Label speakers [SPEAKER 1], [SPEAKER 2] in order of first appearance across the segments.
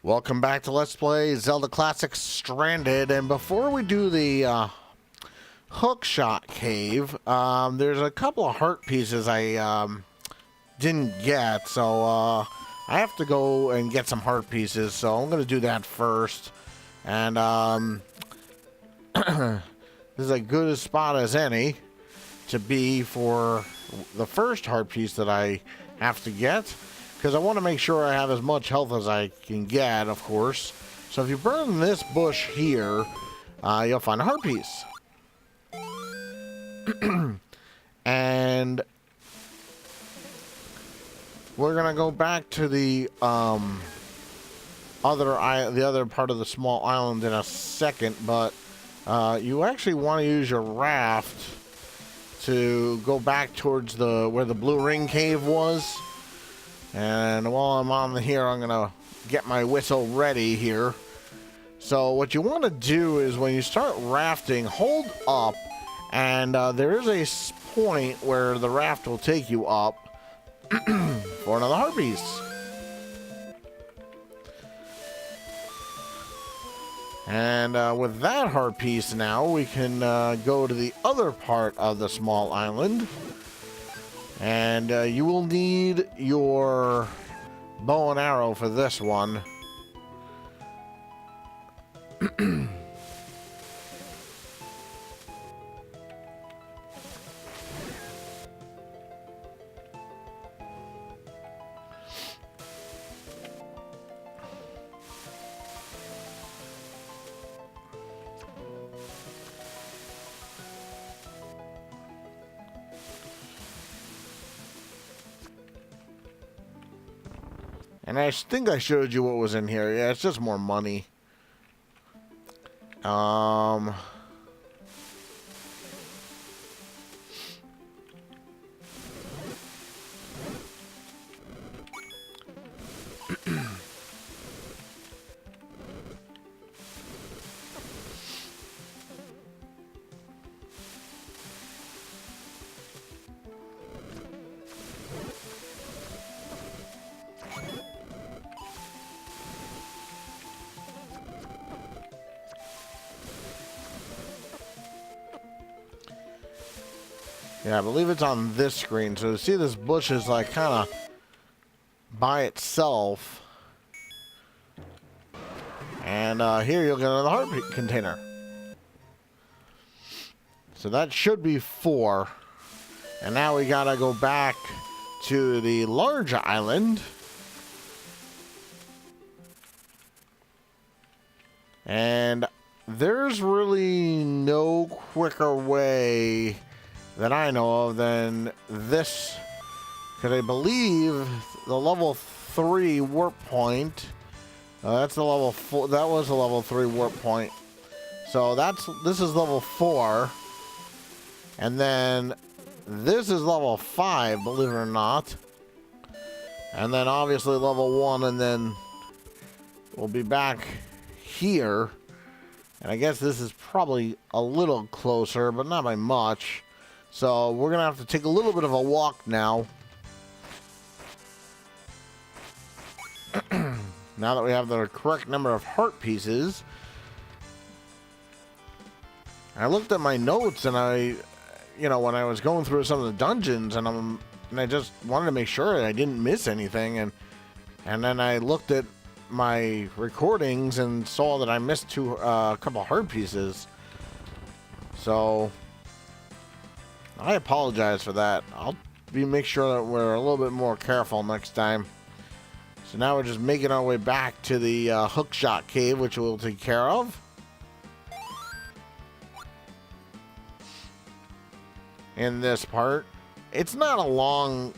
[SPEAKER 1] Welcome back to Let's Play Zelda Classic Stranded, and before we do the hookshot cave, there's a couple of heart pieces I didn't get, so I have to go and get some heart pieces, so I'm going to do that first. And this is as good a spot as any to be for the first heart piece that I have to get, because I want to make sure I have as much health as I can get, of course. So if you burn this bush here, you'll find a heart piece. And we're gonna go back to the other part of the small island in a second, but you actually want to use your raft to go back towards where the blue ring cave was. And while I'm on here, I'm gonna get my whistle ready here. So what you want to do is when you start rafting, hold up, and there is a point where the raft will take you up for another heart piece. And with that heart piece now, we can go to the other part of the small island. And you will need your bow and arrow for this one. And I think I showed you what was in here. Yeah, it's just more money. Yeah, I believe it's on this screen. So you see this bush is like kind of by itself. And here you'll get another heart container. So that should be 4. And now we gotta go back to the large island. And there's really no quicker way that I know of than this, because I believe the level 3 warp point, that's the level 4, that was the level 3 warp point. So this is level 4, and then this is level 5, believe it or not, and then obviously level 1, and then we'll be back here, and I guess this is probably a little closer, but not by much. So we're going to have to take a little bit of a walk now. Now that we have the correct number of heart pieces. I looked at my notes and when I was going through some of the dungeons and I just wanted to make sure I didn't miss anything. And then I looked at my recordings and saw that I missed a couple heart pieces. So I apologize for that. I'll make sure that we're a little bit more careful next time. So now we're just making our way back to the hookshot cave, which we'll take care of. In this part. It's not a long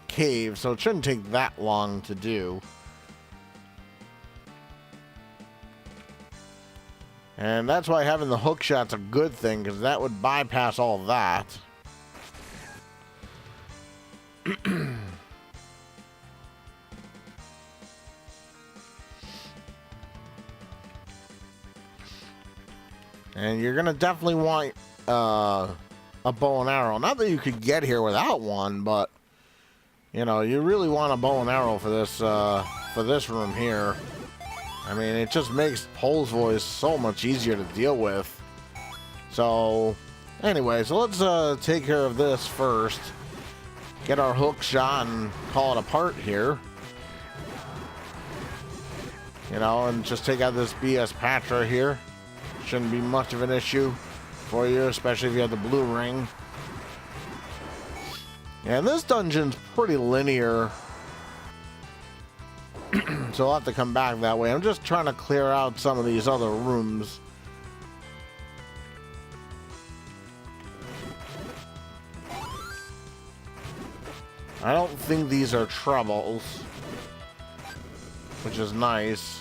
[SPEAKER 1] cave, so it shouldn't take that long to do. And that's why having the hookshot's a good thing, because that would bypass all of that. And you're gonna definitely want a bow and arrow. Not that you could get here without one, but you know, you really want a bow and arrow for this room here. I mean, it just makes Pole's voice so much easier to deal with. So, anyway, so let's take care of this first. Get our hook shot and call it a part here. You know, and just take out this BS Patra here. Shouldn't be much of an issue for you, especially if you have the blue ring. And this dungeon's pretty linear. So I'll have to come back that way. I'm just trying to clear out some of these other rooms. I don't think these are troubles, which is nice.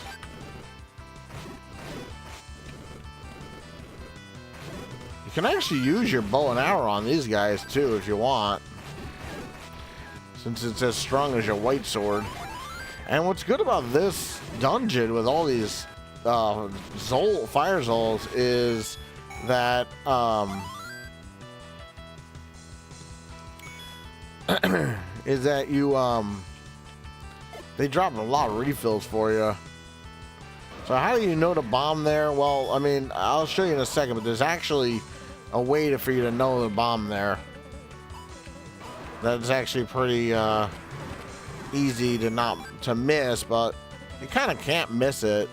[SPEAKER 1] You can actually use your bow and arrow on these guys too if you want, since it's as strong as your white sword. And what's good about this dungeon with all these fire Zols is that they drop a lot of refills for you. So how do you know to bomb there? Well, I mean, I'll show you in a second, but there's actually a way for you to know to bomb there. That's actually pretty easy to miss, but you kind of can't miss it.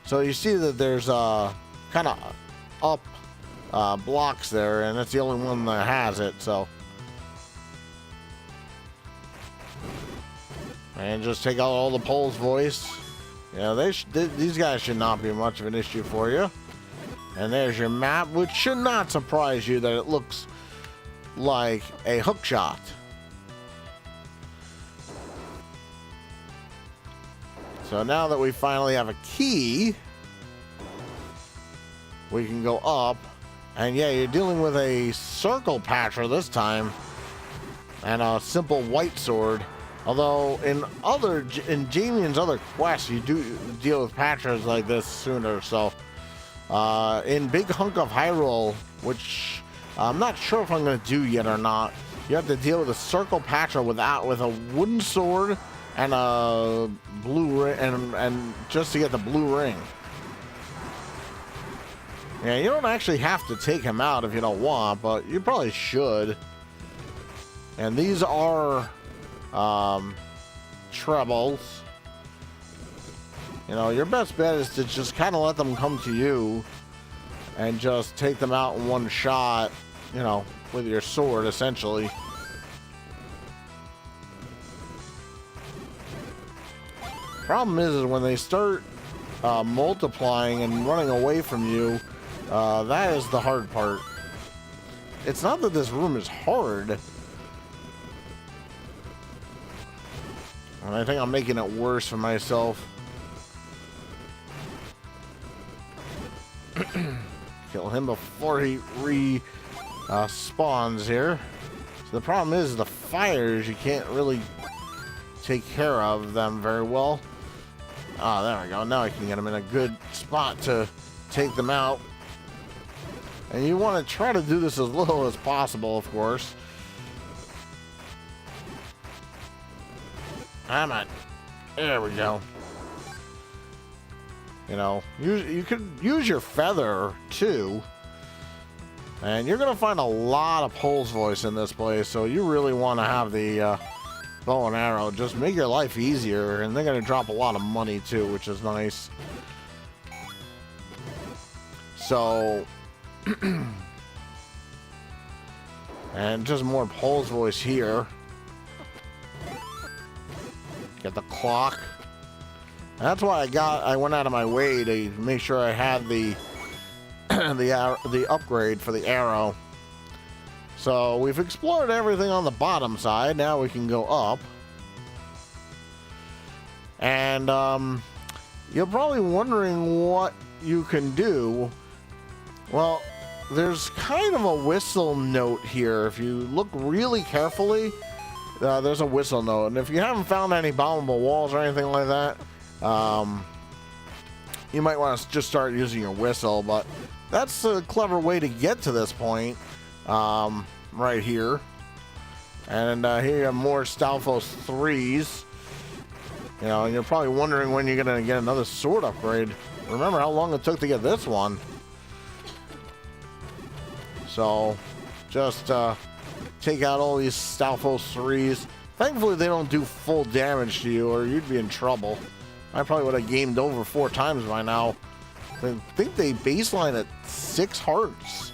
[SPEAKER 1] So you see that there's kind of up blocks there, and that's the only one that has it. So, and just take out all the Pole's voice. Yeah, these guys should not be much of an issue for you. And there's your map, which should not surprise you that it looks like a hook shot. So now that we finally have a key, we can go up. And yeah, you're dealing with a circle Patra this time, and a simple white sword. Although in Jamian's other quests, you do deal with Patras like this sooner. So in Big Hunk of Hyrule, which I'm not sure if I'm going to do yet or not, you have to deal with a circle Patra with a wooden sword and a blue ring, and just to get the blue ring. Yeah, you don't actually have to take him out if you don't want, but you probably should. And these are trebles. You know, your best bet is to just kind of let them come to you and just take them out in one shot, you know, with your sword, essentially. Problem is when they start multiplying and running away from you, that is the hard part. It's not that this room is hard, and I think I'm making it worse for myself. Kill him before he spawns here. So the problem is the fires, you can't really take care of them very well. Ah, there we go. Now I can get them in a good spot to take them out. And you want to try to do this as little as possible, of course. Come on. There we go. You know, you could use your feather too. And you're going to find a lot of Pole's voice in this place, so you really want to have the bow and arrow. Just make your life easier, and they're going to drop a lot of money too, which is nice. So, and just more Pole's voice here. Get the clock. That's why I went out of my way to make sure I had the the upgrade for the arrow. So we've explored everything on the bottom side. Now we can go up. And you're probably wondering what you can do. Well, there's kind of a whistle note here. If you look really carefully, there's a whistle note. And if you haven't found any bombable walls or anything like that, you might want to just start using your whistle. But that's a clever way to get to this point, right here. And here you have more Stalfos 3s. You know, and you're probably wondering when you're going to get another sword upgrade. Remember how long it took to get this one. So, just take out all these Stalfos 3s. Thankfully, they don't do full damage to you, or you'd be in trouble. I probably would have gamed over 4 times by now. I think they baseline at 6 hearts.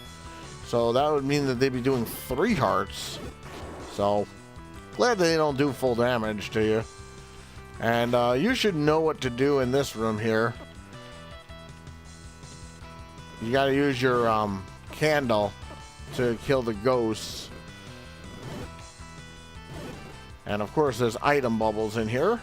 [SPEAKER 1] So that would mean that they'd be doing 3 hearts. So, glad they don't do full damage to you. And you should know what to do in this room here. You gotta use your candle to kill the ghosts. And of course there's item bubbles in here.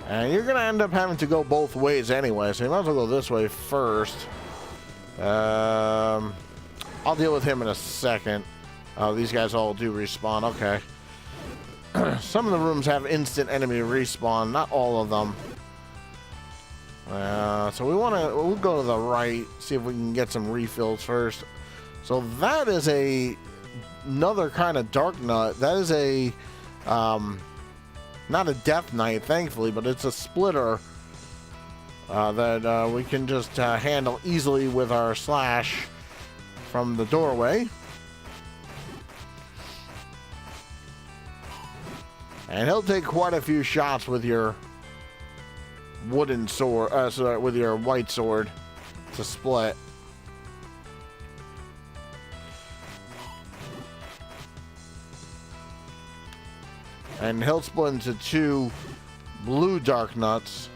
[SPEAKER 1] And you're gonna end up having to go both ways anyway, so you might as well go this way first. I'll deal with him in a second. Oh, these guys all do respawn. Okay. Some of the rooms have instant enemy respawn, not all of them. So we'll go to the right, see if we can get some refills first. So that is another kind of dark nut. That is a not a death knight, thankfully, but it's a splitter that we can just handle easily with our slash from the doorway. And he'll take quite a few shots with your wooden sword, sorry, with your white sword to split. And he'll split into 2 blue dark nuts.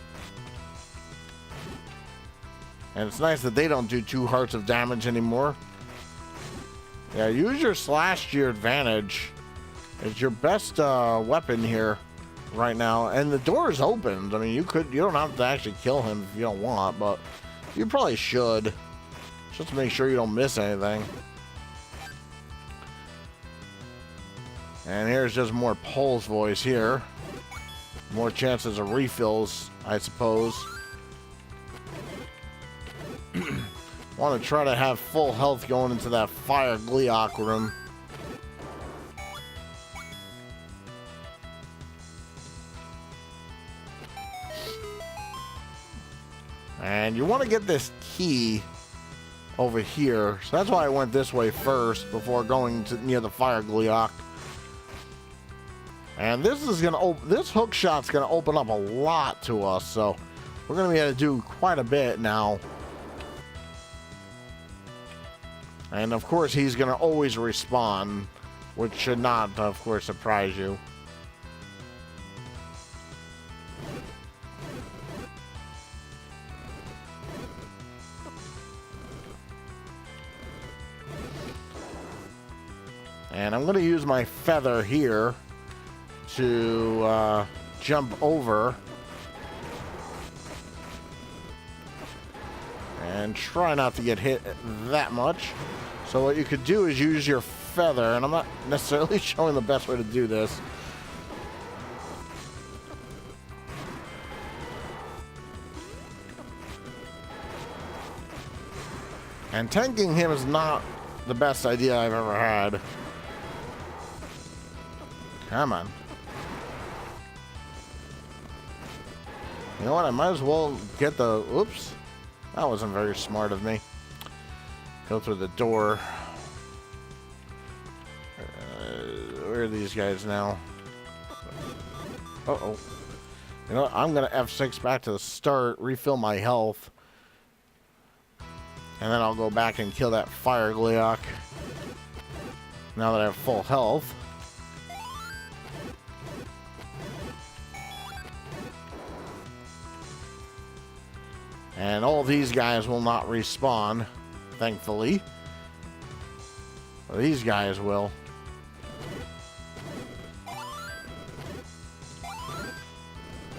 [SPEAKER 1] And it's nice that they don't do 2 hearts of damage anymore. Yeah, use your slash to your advantage. It's your best weapon here right now. And the door is opened. I mean, you don't have to actually kill him if you don't want, but you probably should. Just to make sure you don't miss anything. And here's just more Pole's voice here. More chances of refills, I suppose. Want to try to have full health going into that fire Gleeok room. And you want to get this key over here. So that's why I went this way first before going to near the fire Gleeok. And this hook shot's gonna open up a lot to us, so we're gonna be able to do quite a bit now. And of course he's gonna always respawn, which should not, of course, surprise you. And I'm gonna use my feather here to jump over and try not to get hit that much. So what you could do is use your feather, and I'm not necessarily showing the best way to do this. And tanking him is not the best idea I've ever had. Come on. You know what? I might as well get the... Oops. That wasn't very smart of me. Go through the door. Where are these guys now? Uh-oh. You know what? I'm going to F6 back to the start, refill my health. And then I'll go back and kill that fire Gleeok. Now that I have full health. And all these guys will not respawn, thankfully. Well, these guys will.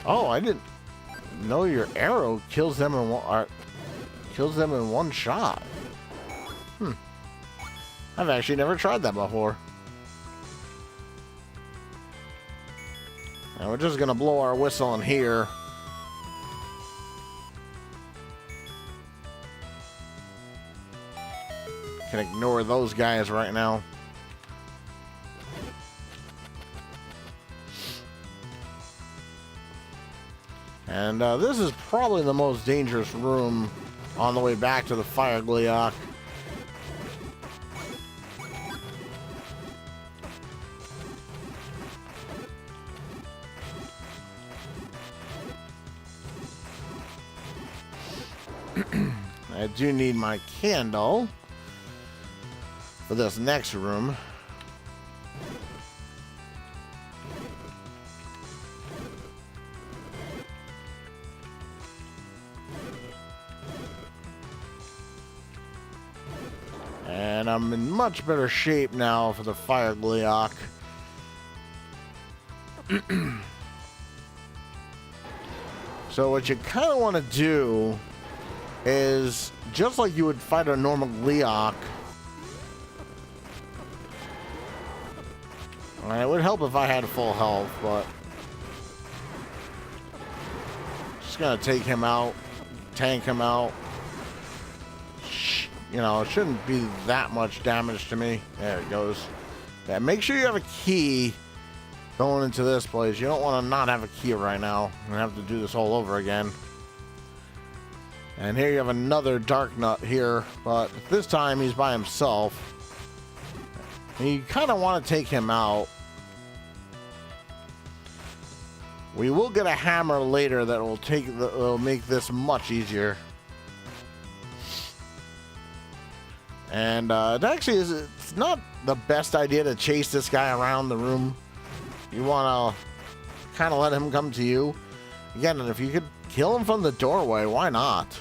[SPEAKER 1] Oh, I didn't know your arrow kills them in one shot. I've actually never tried that before. And we're just gonna blow our whistle in here. Can ignore those guys right now. And this is probably the most dangerous room on the way back to the Fire Gleeok. I do need my candle for this next room. And I'm in much better shape now for the Fire Gleeok. So what you kind of want to do is, just like you would fight a normal Gleeok, it would help if I had full health, but just gonna take him out, tank him out. You know, it shouldn't be that much damage to me. There it goes. Yeah, make sure you have a key going into this place. You don't want to not have a key right now. I'm gonna have to do this all over again. And here you have another Dark Nut here, but this time he's by himself. And you kind of want to take him out. We will get a hammer later that will make this much easier. And it actually is, it's not the best idea to chase this guy around the room. You want to kind of let him come to you. Again, if you could kill him from the doorway, why not?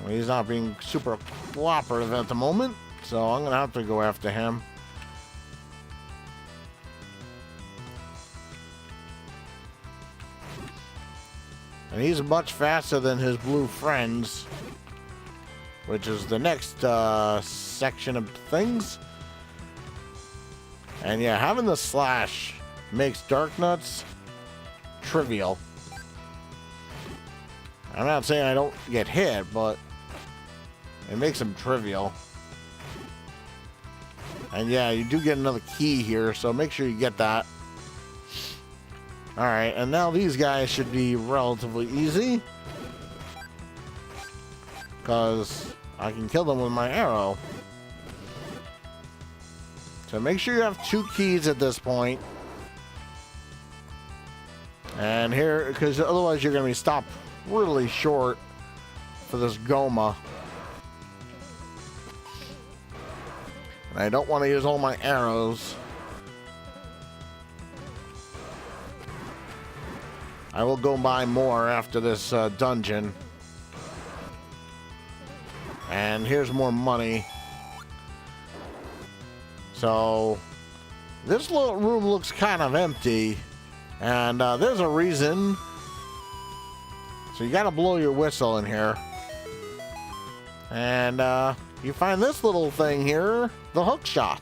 [SPEAKER 1] Well, he's not being super cooperative at the moment, so I'm going to have to go after him. And he's much faster than his blue friends, which is the next section of things. And yeah, having the slash makes Dark Nuts trivial. I'm not saying I don't get hit, but it makes them trivial. And yeah, you do get another key here, so make sure you get that. Alright, and now these guys should be relatively easy, because I can kill them with my arrow. So make sure you have 2 keys at this point. And here, because otherwise you're going to be stopped really short for this Goma. And I don't want to use all my arrows. I will go buy more after this dungeon. And here's more money. So this little room looks kind of empty, and there's a reason. So you gotta blow your whistle in here. And you find this little thing here, the hook shot.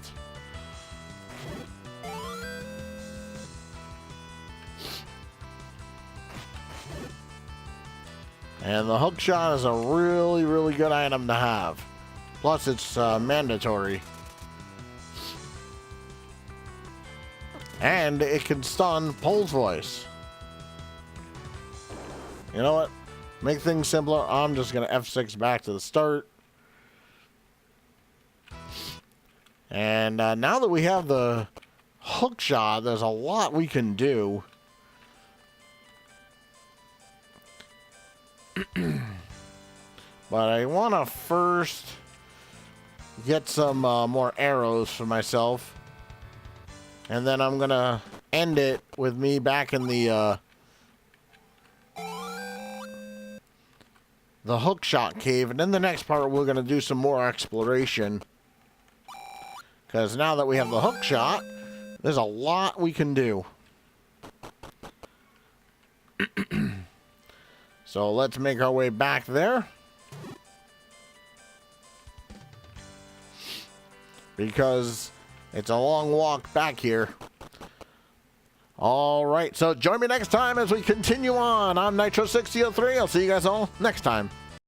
[SPEAKER 1] And the hook shot is a really, really good item to have. Plus, it's mandatory. And it can stun Pole's voice. You know what? Make things simpler. I'm just going to F6 back to the start. And now that we have the hook shot, there's a lot we can do. But I want to first get some more arrows for myself. And then I'm going to end it with me back in the hook shot cave. And in the next part, we're going to do some more exploration. Because now that we have the hook shot, there's a lot we can do. So let's make our way back there. Because it's a long walk back here. All right, so join me next time as we continue on. I'm Nitro6003. I'll see you guys all next time.